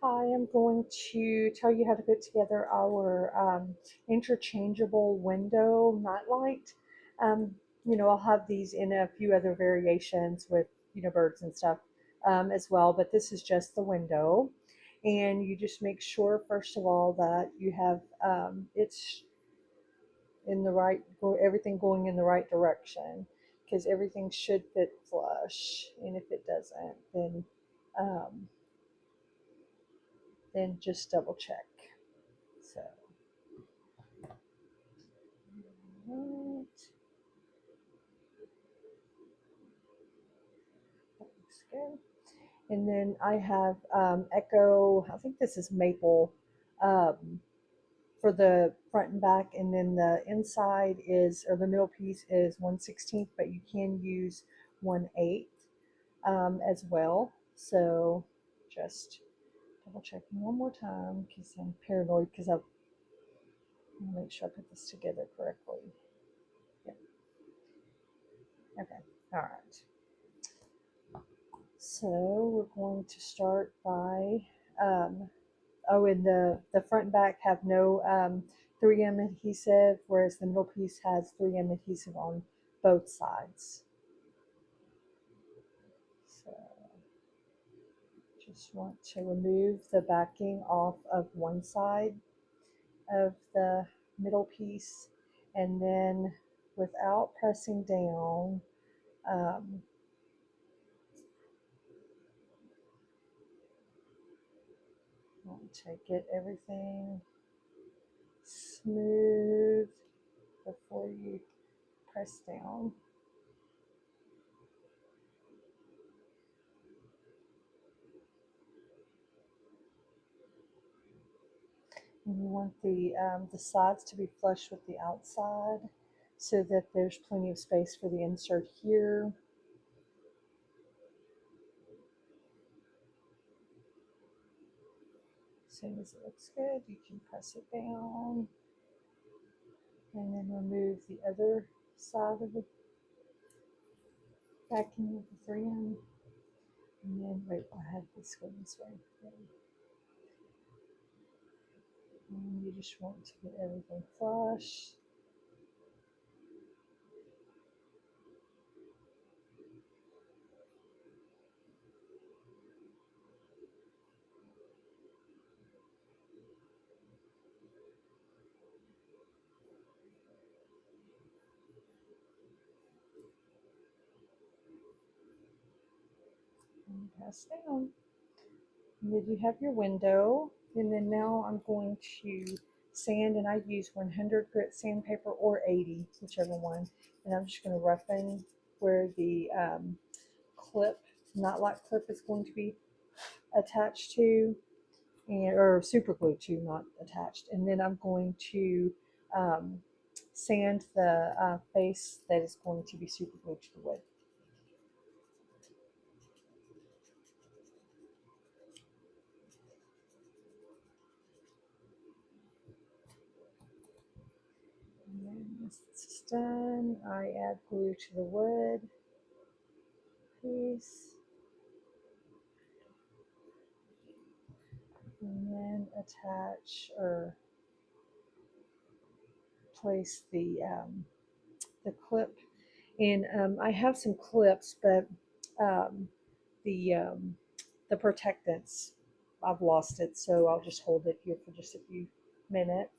Hi, I'm going to tell you how to put together our interchangeable window nightlight. Um, I'll have these in a few other variations with, birds and stuff as well, but this is just the window. And you just make sure, first of all, that you have it's in the right, everything going in the right direction because everything should fit flush. And if it doesn't, um, then just double check. So, right, that looks good. And then I have Echo, I think this is maple um, for the front and back. And then the inside is, or the middle piece is 1/16th, but you can use 1/8 as well. So just double checking one more time because I'm paranoid because I want to make sure I put this together correctly. Yeah. Okay. All right. So we're going to start by, um, oh, and the front and back have no 3M adhesive, whereas the middle piece has 3M adhesive on both sides. So just want to remove the backing off of one side of the middle piece, and then without pressing down, um, want to get everything smooth before you press down. And you want the sides to be flush with the outside so that there's plenty of space for the insert here. As soon as it looks good, you can press it down and then remove the other side of the backing of the 3M. And then, wait, I have this going this way. And you just want to get everything flush. And press down. And then you have your window. And then now I'm going to sand, and I use 100 grit sandpaper or 80, whichever one. And I'm just going to roughen where the clip, nightlight clip, is going to be attached to, and or super glued to, not attached. And then I'm going to um, sand the face that is going to be super glued to the wood. And then once it's done, I add glue to the wood piece, and then attach or place the clip. And I have some clips, but um, the um, the protectants, I've lost it, so I'll just hold it here for just a few minutes.